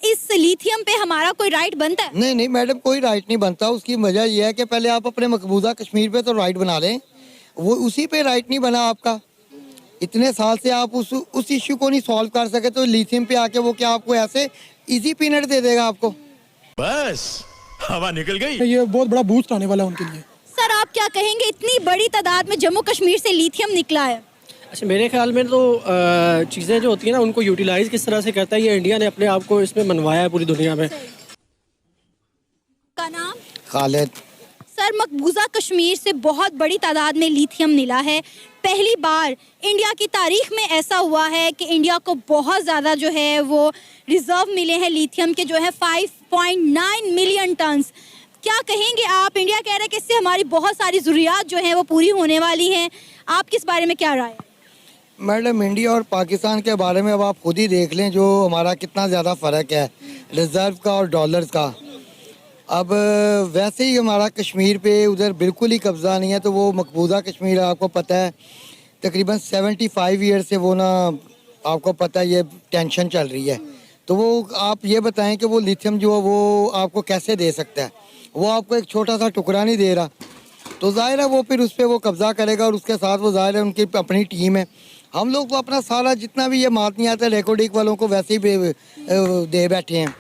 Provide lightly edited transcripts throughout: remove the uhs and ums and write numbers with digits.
इस लिथियम पे हमारा कोई राइट बनता है? नहीं नहीं मैडम, कोई राइट नहीं बनता। उसकी वजह यह है कि पहले आप अपने मकबूजा कश्मीर पे तो राइट बना लें, वो उसी पे राइट नहीं बना आपका। इतने साल से आप उस इश्यू को नहीं सॉल्व कर सके तो लिथियम पे आके वो क्या आपको ऐसे इजी पीनट दे देगा आपको? बस हवा निकल गई। ये बहुत बड़ा बूस्ट आने वाला है उनके लिए। सर आप क्या कहेंगे, इतनी बड़ी तादाद में जम्मू कश्मीर से लिथियम निकला है? अच्छा, मेरे ख्याल में तो चीज़ें जो होती हैं ना उनको यूटिलाइज किस तरह से करता है, ये इंडिया ने अपने आप को इसमें मनवाया है पूरी दुनिया में। का नाम? खालिद। सर मकबूजा कश्मीर से बहुत बड़ी तादाद में लिथियम मिला है। पहली बार इंडिया की तारीख में ऐसा हुआ है कि इंडिया को बहुत ज़्यादा जो है वो रिजर्व मिले हैं लिथियम के, जो है 5.9 मिलियन टन्स। क्या कहेंगे आप? इंडिया कह रहा है कि इससे हमारी बहुत सारी ज़रूरियात जो हैं वो पूरी होने वाली हैं। आप किस बारे में क्या राय है? मैडम इंडिया और पाकिस्तान के बारे में अब आप खुद ही देख लें जो हमारा कितना ज़्यादा फ़र्क है रिज़र्व का और डॉलर्स का। अब वैसे ही हमारा कश्मीर पे उधर बिल्कुल ही कब्ज़ा नहीं है, तो वो मकबूजा कश्मीर आपको पता है तकरीबन 75 ईयर से वो ना आपको पता है ये टेंशन चल रही है। तो वो आप ये बताएं कि वो लिथियम जो है वो आपको कैसे दे सकता है? वो आपको एक छोटा सा टुकड़ा नहीं दे रहा, तो जाहिर है वो फिर उस पर वो कब्ज़ा करेगा और उसके साथ वो जाहिर है उनकी अपनी टीम है। हम लोग तो अपना सारा जितना भी ये मात नहीं आता रेकॉर्डिक वालों को वैसे ही दे बैठे हैं,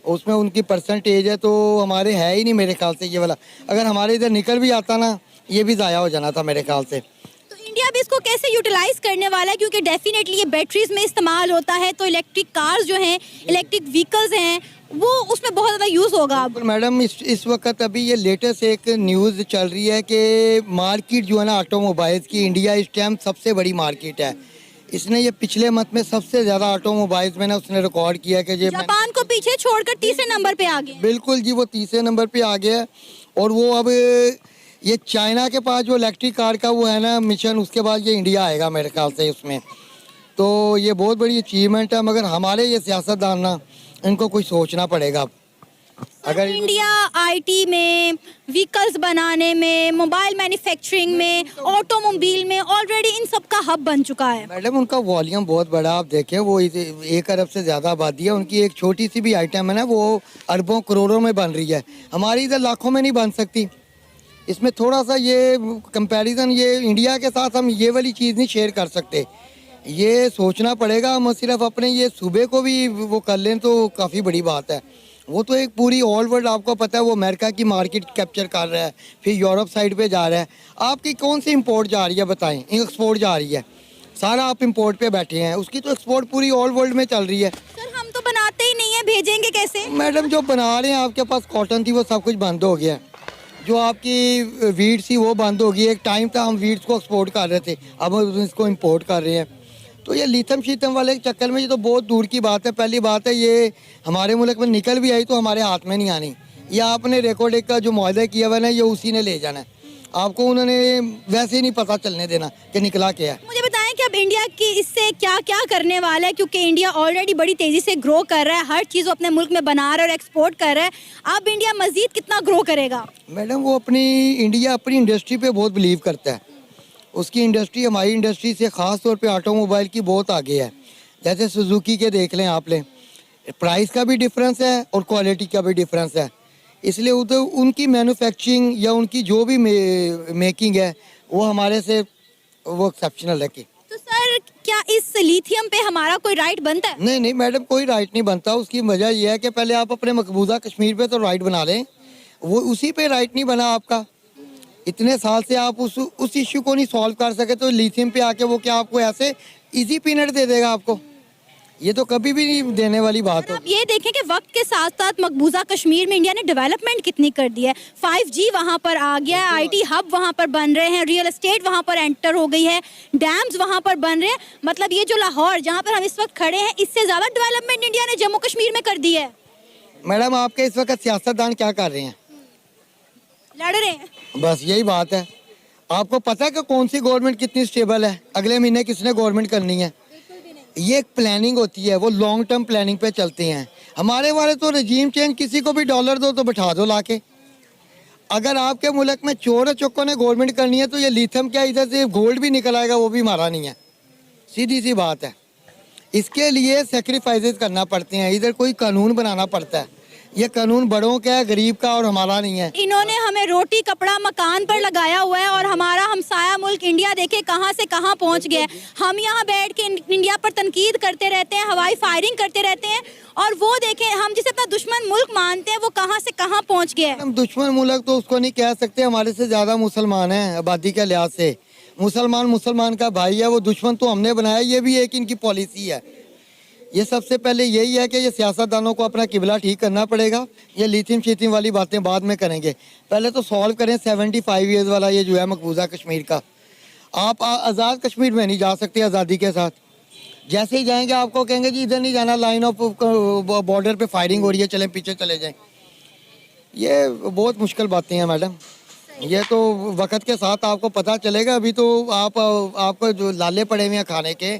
उसमें उनकी परसेंटेज है तो हमारे है ही नहीं मेरे ख्याल से ये वाला। अगर हमारे इधर निकल भी आता ना ये भी ज़ाया हो जाना था मेरे ख्याल से। तो इंडिया भी इसको कैसे यूटिलाइज करने वाला है? क्योंकि डेफिनेटली ये बैटरीज में इस्तेमाल होता है, तो इलेक्ट्रिक कार्स जो हैं, इलेक्ट्रिक व्हीकल्स हैं, वो उसमें बहुत ज़्यादा यूज़ होगा। अब मैडम इस वक्त अभी ये लेटेस्ट एक न्यूज़ चल रही है कि मार्केट जो है ना ऑटोमोबाइल्स की, इंडिया इस टाइम सबसे बड़ी मार्केट है। इसने ये पिछले मंथ में सबसे ज़्यादा ऑटोमोबाइल्स में ना उसने रिकॉर्ड किया कि जापान को पीछे छोड़कर तीसरे नंबर पे आ गए। बिल्कुल जी, वो तीसरे नंबर पे आ गया है। और वो अब ये चाइना के पास जो इलेक्ट्रिक कार का वो है ना मिशन, उसके बाद ये इंडिया आएगा मेरे ख्याल से उसमें। तो ये बहुत बड़ी अचीवमेंट है, मगर हमारे ये सियासतदान ना इनको कुछ सोचना पड़ेगा। अगर इंडिया आईटी में, व्हीकल्स बनाने में, मोबाइल मैन्युफैक्चरिंग में, ऑटोमोबाइल में ऑलरेडी इन सब का हब बन चुका है। मैडम उनका वॉल्यूम बहुत बड़ा, आप देखें वो 1 अरब से ज़्यादा आबादी है। उनकी एक छोटी सी भी आइटम है ना वो अरबों करोड़ों में बन रही है, हमारी इधर लाखों में नहीं बन सकती। इसमें थोड़ा सा ये कंपैरिजन ये इंडिया के साथ हम ये वाली चीज़ नहीं शेयर कर सकते, ये सोचना पड़ेगा। हम सिर्फ अपने ये सूबे को भी वो कर लें तो काफ़ी बड़ी बात है। वो तो एक पूरी ऑल वर्ल्ड आपको पता है वो अमेरिका की मार्केट कैप्चर कर रहा है, फिर यूरोप साइड पे जा रहा है। आपकी कौन सी इंपोर्ट जा रही है बताएं? एक्सपोर्ट जा रही है, सारा आप इंपोर्ट पे बैठे हैं। उसकी तो एक्सपोर्ट पूरी ऑल वर्ल्ड में चल रही है। सर हम तो बनाते ही नहीं है, भेजेंगे कैसे? मैडम जो बना रहे हैं आपके पास कॉटन थी वो सब कुछ बंद हो गया है। जो आपकी वीट थी वो बंद हो गई। एक टाइम था हम वीट्स को एक्सपोर्ट कर रहे थे, अब हम इसको इम्पोर्ट कर रहे हैं। तो ये लिथियम शीथम वाले चक्कर में ये तो बहुत दूर की बात है। पहली बात है ये हमारे मुल्क में निकल भी आई तो हमारे हाथ में नहीं आनी। ये आपने रिकॉर्ड का जो मुआहदा किया हुआ है ना ये उसी ने ले जाना है, आपको उन्होंने वैसे ही नहीं पता चलने देना कि निकला क्या है। मुझे बताएं कि अब इंडिया की इससे क्या क्या करने वाला है? क्योंकि इंडिया ऑलरेडी बड़ी तेजी से ग्रो कर रहा है, हर चीज़ वो अपने मुल्क में बना रहा है और एक्सपोर्ट कर रहा है। अब इंडिया मजीद कितना ग्रो करेगा? मैडम वो इंडिया अपनी इंडस्ट्री पे बहुत बिलीव करता है। उसकी इंडस्ट्री हमारी इंडस्ट्री से ख़ास तौर पे ऑटोमोबाइल की बहुत आगे है। जैसे सुजुकी के देख लें आप लें, प्राइस का भी डिफरेंस है और क्वालिटी का भी डिफरेंस है, इसलिए उधर उनकी मैन्युफैक्चरिंग या उनकी जो भी मेकिंग है वो हमारे से वो एक्सेप्शनल है। कि तो सर क्या इस लिथियम पे हमारा कोई राइट बनता है? नहीं नहीं मैडम, कोई राइट नहीं बनता। उसकी वजह यह है कि पहले आप अपने मकबूजा कश्मीर पे तो राइट बना लें, वो उसी पे राइट नहीं बना आपका। इतने साल से आप उस इश्यू को नहीं सॉल्व कर सके तो लिथियम पे आके वो क्या आपको ऐसे इजी पीनट दे देगा आपको? ये तो कभी भी नहीं देने वाली बात है। आप ये देखें कि वक्त के साथ साथ मकबूजा कश्मीर में इंडिया ने डेवलपमेंट कितनी कर दी है। 5G वहाँ पर आ गया है, IT हब वहाँ पर बन रहे हैं, रियल एस्टेट वहाँ पर एंटर हो गई है, डैम्स वहाँ पर बन रहे हैं। मतलब ये जो लाहौर जहाँ पर हम इस वक्त खड़े हैं, इससे ज़्यादा डेवलपमेंट इंडिया ने जम्मू कश्मीर में कर दी है। मैडम आपके इस वक्त सियासतदान क्या कर रहे हैं? लड़ रहे हैं। बस यही बात है। आपको पता है कि कौन सी गवर्नमेंट कितनी स्टेबल है, अगले महीने किसने गवर्नमेंट करनी है? ये एक प्लानिंग होती है, वो लॉन्ग टर्म प्लानिंग पे चलते हैं। हमारे वाले तो रजीम चेंज, किसी को भी डॉलर दो तो बैठा दो लाके। अगर आपके मुल्क में चोर चौकों ने गवर्नमेंट करनी है तो ये लिथियम क्या इधर से गोल्ड भी निकल आएगा वो भी हमारा नहीं है, सीधी सी बात है। इसके लिए सेक्रीफाइसेस करना पड़ते हैं, इधर कोई कानून बनाना पड़ता है। ये कानून बड़ों का है, गरीब का और हमारा नहीं है। इन्होंने हमें रोटी कपड़ा मकान पर लगाया हुआ है और हमारा हमसाया मुल्क इंडिया देखे कहां से कहां पहुंच गया है। हम यहाँ बैठ के इंडिया पर तनकीद करते रहते हैं, हवाई फायरिंग करते रहते हैं, और वो देखें हम जिसे अपना दुश्मन मुल्क मानते हैं वो कहां से कहां पहुंच गया है। हम दुश्मन मुल्क तो उसको नहीं कह सकते, हमारे से ज़्यादा मुसलमान हैं आबादी के लिहाज से। मुसलमान का भाई है, वो दुश्मन तो हमने बनाया, ये भी एक इनकी पॉलिसी है। ये सबसे पहले यही है कि ये सियासतदानों को अपना किबला ठीक करना पड़ेगा। ये लिथियम शीथियम वाली बातें बाद में करेंगे, पहले तो सॉल्व करें 75 ईयर्स वाला ये जो है मकबूजा कश्मीर का। आप आज़ाद कश्मीर में नहीं जा सकते आज़ादी के साथ। जैसे ही जाएंगे आपको कहेंगे जी इधर नहीं जाना, लाइन ऑफ बॉर्डर पे फायरिंग हो रही है, चलें पीछे चले जाएं। ये बहुत मुश्किल बातें हैं मैडम, ये तो वक्त के साथ आपको पता चलेगा। अभी तो आपको जो लाले पड़े हुए हैं खाने के,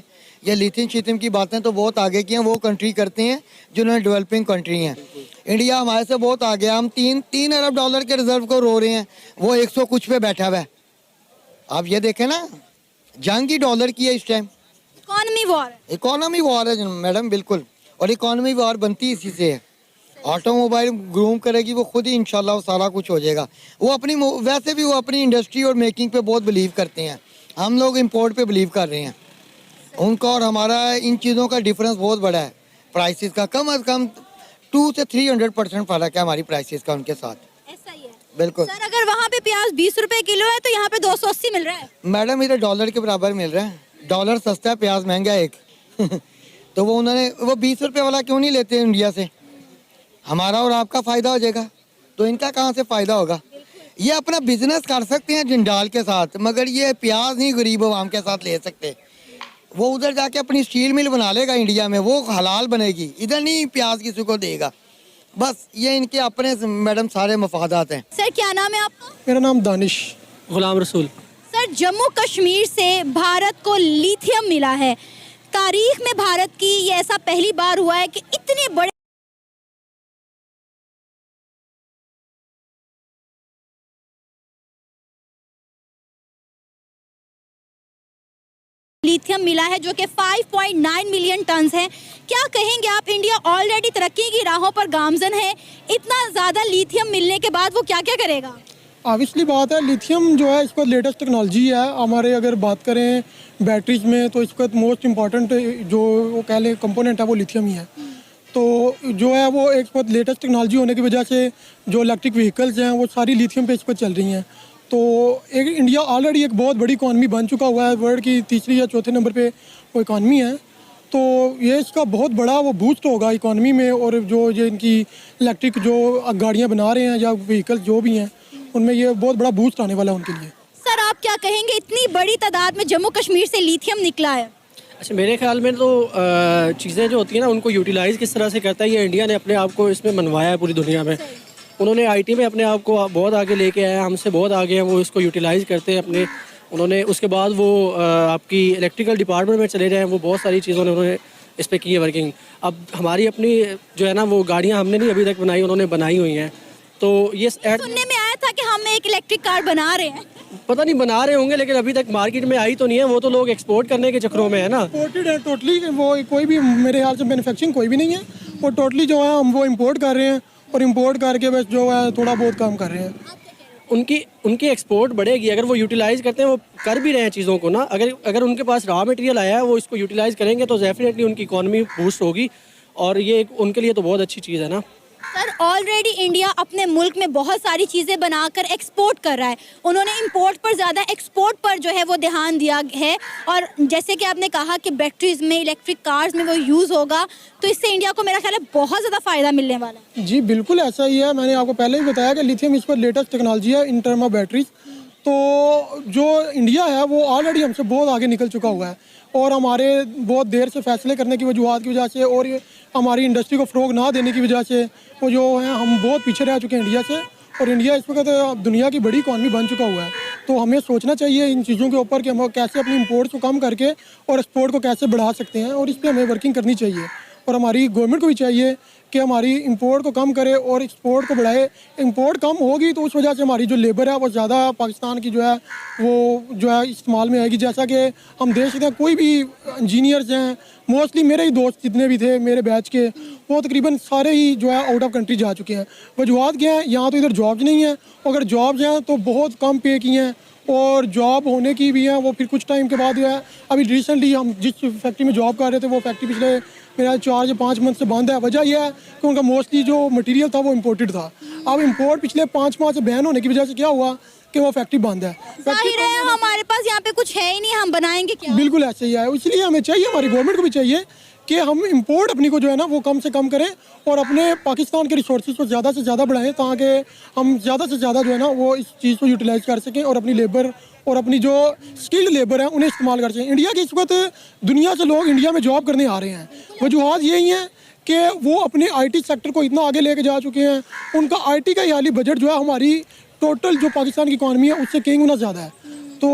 ये लिथियम शीथियम की बातें तो बहुत आगे की हैं, वो कंट्री करते हैं जिन्होंने डेवलपिंग कंट्री हैं। इंडिया हमारे से बहुत आगे, हम तीन अरब डॉलर के रिजर्व को रो रहे हैं, वो 100 कुछ पे बैठा हुआ है। आप ये देखें ना, जंग ही डॉलर की है इस टाइम। इकोनॉमी वॉर है मैडम, बिल्कुल। और इकोनॉमी वॉर बनती इसी से है। ऑटोमोबाइल ग्रूम करेगी वो खुद ही, इंशाल्लाह सारा कुछ हो जाएगा। वो अपनी, वैसे भी वो अपनी इंडस्ट्री और मेकिंग पे बहुत बिलीव करते हैं, हम लोग इंपोर्ट पे बिलीव कर रहे हैं। उनका और हमारा इन चीज़ों का डिफरेंस बहुत बड़ा है। प्राइसेस का कम से कम 200 से 300% फ़र्क है हमारी प्राइसेस का उनके साथ। ऐसा ही है बिल्कुल सर। अगर वहाँ पे प्याज 20 रुपए किलो है तो यहाँ पे 280 मिल रहा है मैडम, इधर डॉलर के बराबर मिल रहा है। डॉलर सस्ता है, प्याज महंगा है एक तो वो 20 रुपये वाला क्यों नहीं लेते इंडिया से? हमारा और आपका फ़ायदा हो जाएगा, तो इनका कहाँ से फ़ायदा होगा? ये अपना बिजनेस कर सकते हैं जिंदाल के साथ, मगर ये प्याज नहीं गरीब आवाम के साथ ले सकते। वो उधर जाके अपनी स्टील मिल बना लेगा इंडिया में, वो हलाल बनेगी, इधर नहीं प्याज किसी को देगा। बस ये इनके अपने मैडम सारे मफादात हैं। सर क्या नाम है आपका? मेरा नाम दानिश। गुलाम रसूल। सर जम्मू कश्मीर से भारत को लिथियम मिला है। तारीख में भारत की ये ऐसा पहली बार हुआ है कि इतने बड़े लिथियम मिला है जो कि 5.9 मिलियन टन है। क्या कहेंगे आप? इंडिया ऑलरेडी तरक्की की राहों पर गामजन है, इतना ज़्यादा लिथियम मिलने के बाद वो क्या क्या करेगा? ऑब्वियसली बात है, लिथियम जो है इसको लेटेस्ट टेक्नोलॉजी है हमारे। अगर बात करें बैटरीज में तो इसका मोस्ट इम्पॉर्टेंट जो वो कह लें कंपोनेंट है वो लिथियम ही है। तो जो है वो एक बहुत लेटेस्ट टेक्नोलॉजी होने की वजह से जो इलेक्ट्रिक व्हीकल्स हैं वो सारी लिथियम पे इस पर चल रही हैं। तो एक इंडिया ऑलरेडी एक बहुत बड़ी इकॉनमी बन चुका हुआ है, वर्ल्ड की तीसरी या चौथे नंबर पे वो इकॉनमी है। तो ये इसका बहुत बड़ा वो बूस्ट होगा इकॉनमी में। और जो ये इनकी इलेक्ट्रिक जो गाड़ियाँ बना रहे हैं या व्हीकल्स जो भी हैं उनमें ये बहुत बड़ा बूस्ट आने वाला है उनके लिए। सर आप क्या कहेंगे, इतनी बड़ी तादाद में जम्मू कश्मीर से लिथियम निकला है? अच्छा, मेरे ख्याल में तो चीज़ें जो होती हैं ना उनको यूटिलाइज़ किस तरह से करता है, ये इंडिया ने अपने आप को इसमें मनवाया है पूरी दुनिया में। उन्होंने आईटी में अपने आप को बहुत आगे लेके आया, हमसे बहुत आगे हैं, वो इसको यूटिलाइज़ करते हैं अपने। उन्होंने उसके बाद वो आपकी इलेक्ट्रिकल डिपार्टमेंट में चले जाएँ, वो बहुत सारी चीज़ों ने उन्होंने इस पर की है वर्किंग। अब हमारी अपनी जो है ना वो गाड़ियाँ हमने नहीं अभी तक बनाई, उन्होंने बनाई हुई हैं। तो ये सुनने में आया था कि हम एक इलेक्ट्रिक कार बना रहे हैं। पता नहीं बना रहे होंगे, लेकिन अभी तक मार्केट में आई तो नहीं है। वो तो लोग एक्सपोर्ट करने के चक्करों में है ना। इम्पोर्टेड है टोटली, वो कोई भी मेरे ख्याल से मैन्युफैक्चरिंग कोई भी नहीं है। वो टोटली जो है हम वो इम्पोर्ट कर रहे हैं और इम्पोर्ट करके बस जो है थोड़ा बहुत काम कर रहे हैं। उनकी एक्सपोर्ट बढ़ेगी अगर वो यूटिलाइज़ करते हैं, वो कर भी रहे हैं चीज़ों को ना। अगर उनके पास रॉ मटेरियल आया है, वो इसको यूटिलाइज़ करेंगे तो डेफिनेटली उनकी इकॉनमी बूस्ट होगी और ये उनके लिए तो बहुत अच्छी चीज़ है ना। सर ऑलरेडी इंडिया अपने मुल्क में बहुत सारी चीज़ें बनाकर एक्सपोर्ट कर रहा है। उन्होंने इंपोर्ट पर ज़्यादा एक्सपोर्ट पर जो है वो ध्यान दिया है। और जैसे कि आपने कहा कि बैटरीज में, इलेक्ट्रिक कार्स में वो यूज़ होगा, तो इससे इंडिया को मेरा ख्याल है बहुत ज़्यादा फ़ायदा मिलने वाला है। जी बिल्कुल ऐसा ही है। मैंने आपको पहले ही बताया कि लिथियम इस पर लेटेस्ट टेक्नोलॉजी है इन टर्म ऑफ बैटरीज। तो जो इंडिया है वो ऑलरेडी हमसे बहुत आगे निकल चुका हुआ है और हमारे बहुत देर से फैसले करने की वजूहत की वजह से और ये हमारी इंडस्ट्री को फ़रोग ना देने की वजह से वो जो है हम बहुत पीछे रह चुके हैं इंडिया से। और इंडिया इस वक्त दुनिया की बड़ी इकॉनमी बन चुका हुआ है। तो हमें सोचना चाहिए इन चीज़ों के ऊपर कि हम कैसे अपनी इंपोर्ट को कम करके और एक्सपोर्ट को कैसे बढ़ा सकते हैं, और इस पर हमें वर्किंग करनी चाहिए। और हमारी गवर्नमेंट को भी चाहिए कि हमारी इंपोर्ट को कम करे और एक्सपोर्ट को बढ़ाए। इंपोर्ट कम होगी तो उस वजह से हमारी जो लेबर है वो ज़्यादा पाकिस्तान की जो है वो जो है इस्तेमाल में आएगी। जैसा कि हम देख सकते हैं कोई भी इंजीनियर्स हैं, मोस्टली मेरे ही दोस्त जितने भी थे मेरे बैच के, वो तकरीबन सारे ही जो है आउट ऑफ कंट्री जा चुके हैं। वजूहत क्या है, यहाँ तो इधर जॉब्स नहीं है, अगर जॉब्स हैं तो बहुत कम पे की हैं, और जॉब होने की भी है वो फिर कुछ टाइम के बाद जो है, अभी रिसेंटली हम जिस फैक्ट्री में जॉब कर रहे थे वो फैक्ट्री पिछले मेरा 4 या 5 मंथ से बंद है। वजह यह है कि उनका मोस्टली जो मटेरियल था वो इम्पोर्टेड था। अब इम्पोर्ट पिछले 5 माह से बैन होने की वजह से क्या हुआ कि वो फैक्ट्री बंद है। जाहिर है हमारे पास यहाँ पे कुछ है ही नहीं, हम बनाएंगे क्या? बिल्कुल ऐसे ही है, इसलिए हमें चाहिए, हमारी गवर्नमेंट को भी चाहिए कि हम इंपोर्ट अपनी को जो है ना वो कम से कम करें और अपने पाकिस्तान के रिसोर्सेज को ज़्यादा से ज़्यादा बढ़ाएं, ताकि हम ज़्यादा से ज़्यादा जो है ना वो इस चीज़ को यूटिलाइज कर सकें और अपनी लेबर और अपनी जो स्किल्ड लेबर है उन्हें इस्तेमाल कर सकें। इंडिया की इस वक्त दुनिया से लोग इंडिया में जॉब करने आ रहे हैं। वजूहत यही हैं कि वो अपने IT सेक्टर को इतना आगे लेके जा चुके हैं, उनका IT का हाली बजट जो है हमारी टोटल जो पाकिस्तान की इकॉनमी है उससे कई गुना ज़्यादा है। तो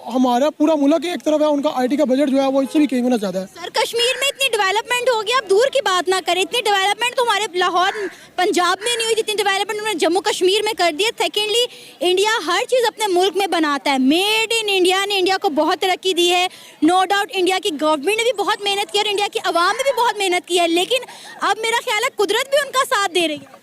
हमारा पूरा मुल्क एक तरफ है, उनका IT का बजट जो है वो इससे भी कई गुना ज़्यादा है। सर कश्मीर में इतनी डेवलपमेंट हो गई, आप दूर की बात ना करें, इतनी डेवलपमेंट तो हमारे लाहौर पंजाब में नहीं हुई जितनी डेवलपमेंट उन्होंने जम्मू कश्मीर में कर दी है। सेकेंडली इंडिया हर चीज़ अपने मुल्क में बनाता है, मेड इन इंडिया ने इंडिया को बहुत तरक्की दी है। नो डाउट इंडिया की गवर्नमेंट ने भी बहुत मेहनत की है और इंडिया की आवाम ने भी बहुत मेहनत की है, लेकिन अब मेरा ख्याल है कुदरत भी उनका साथ दे रही है।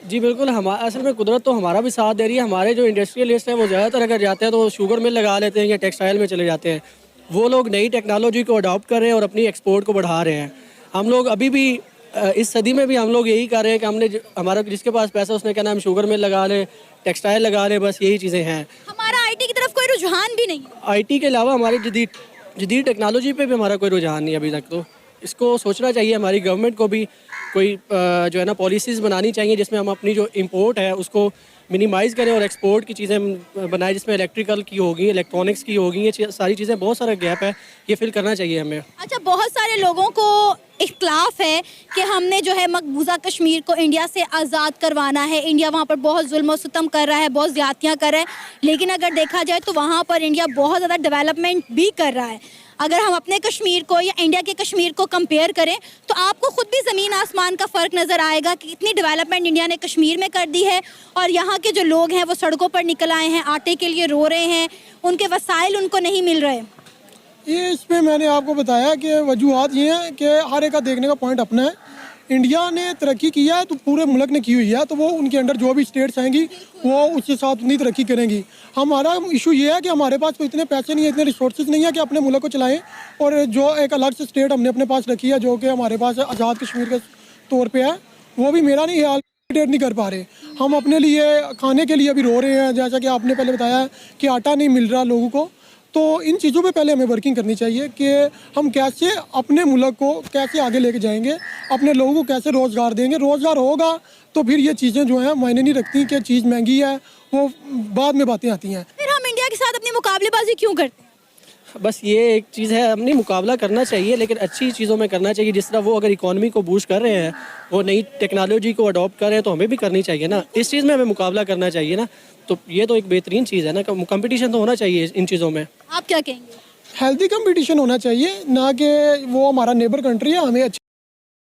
जी बिल्कुल, असल में कुदरत तो हमारा भी साथ दे रही है। हमारे जो इंडस्ट्रियलिस्ट हैं वो ज़्यादातर अगर जाते हैं तो शुगर मिल लगा लेते हैं या टेक्सटाइल में चले जाते हैं। वो लोग नई टेक्नोलॉजी को अडॉप्ट कर रहे हैं और अपनी एक्सपोर्ट को बढ़ा रहे हैं। हम लोग अभी भी इस सदी में भी हम लोग यही कर रहे हैं कि हमने हमारा जिसके पास पैसा उसने क्या नाम शुगर मिल लगा ले, टेक्सटाइल लगा ले, बस यही चीज़ें हैं। हमारा IT की तरफ कोई रुझान भी नहीं है। IT के अलावा हमारी जदीद टेक्नोलॉजी पे भी हमारा कोई रुझान नहीं अभी तक। तो इसको सोचना चाहिए, हमारी गवर्नमेंट को भी कोई जो है ना पॉलिसीज़ बनानी चाहिए जिसमें हम अपनी जो इंपोर्ट है उसको मिनिमाइज़ करें और एक्सपोर्ट की चीज़ें बनाएं, जिसमें इलेक्ट्रिकल की होगी, इलेक्ट्रॉनिक्स की होगी, ये सारी चीज़ें, बहुत सारा गैप है, ये फिल करना चाहिए हमें। अच्छा, बहुत सारे लोगों को इख्तलाफ है कि हमने जो है मकबूजा कश्मीर को इंडिया से आज़ाद करवाना है, इंडिया वहाँ पर बहुत जुल्म और सितम कर रहा है, बहुत ज़्यादतियाँ कर रहा है, लेकिन अगर देखा जाए तो वहाँ पर इंडिया बहुत ज़्यादा डेवलपमेंट भी कर रहा है। अगर हम अपने कश्मीर को या इंडिया के कश्मीर को कंपेयर करें तो आपको खुद भी ज़मीन आसमान का फ़र्क नज़र आएगा कि कितनी डेवलपमेंट इंडिया ने कश्मीर में कर दी है। और यहाँ के जो लोग हैं वो सड़कों पर निकल आए हैं, आटे के लिए रो रहे हैं, उनके वसाइल उनको नहीं मिल रहे। ये इसमें मैंने आपको बताया कि वजूहत ये हैं कि हर एक का देखने का पॉइंट अपना है। इंडिया ने तरक्की किया है तो पूरे मुल्क ने की हुई है, तो वो उनके अंडर जो भी स्टेट्स आएंगी वो उसके साथ उतनी तरक्की करेंगी। हमारा इशू ये है कि हमारे पास तो इतने पैसे नहीं है, इतने रिसोर्सेज नहीं है कि अपने मुल्क को चलाएं, और जो एक अलग से स्टेट हमने अपने पास रखी है जो कि हमारे पास आज़ाद कश्मीर के तौर पर है, वो भी मेरा नहीं हाल नहीं कर पा रहे। हम अपने लिए खाने के लिए अभी रो रहे हैं, जैसा कि आपने पहले बताया कि आटा नहीं मिल रहा लोगों को। तो इन चीज़ों पे पहले हमें वर्किंग करनी चाहिए कि हम कैसे अपने मुल्क को कैसे आगे लेके जाएंगे, अपने लोगों को कैसे रोज़गार देंगे। रोज़गार होगा तो फिर ये चीज़ें जो हैं मायने नहीं रखती कि चीज़ महंगी है, वो बाद में बातें आती हैं। फिर हम इंडिया के साथ अपनी मुकाबलेबाजी क्यों करते हैं? बस ये एक चीज़ है, हमने मुकाबला करना चाहिए लेकिन अच्छी चीज़ों में करना चाहिए। जिस तरह वो अगर इकोनॉमी को बूस्ट कर रहे हैं, वो नई टेक्नोलॉजी को अडॉप्ट कर रहे हैं, तो हमें भी करनी चाहिए ना, इस चीज़ में हमें मुकाबला करना चाहिए ना। तो ये तो एक बेहतरीन चीज़ है ना, कंपटीशन तो होना चाहिए इन चीज़ों में। आप क्या कहेंगे? हेल्दी कंपटीशन होना चाहिए, ना कि वो हमारा नेबर कंट्री है, हमें अच्छे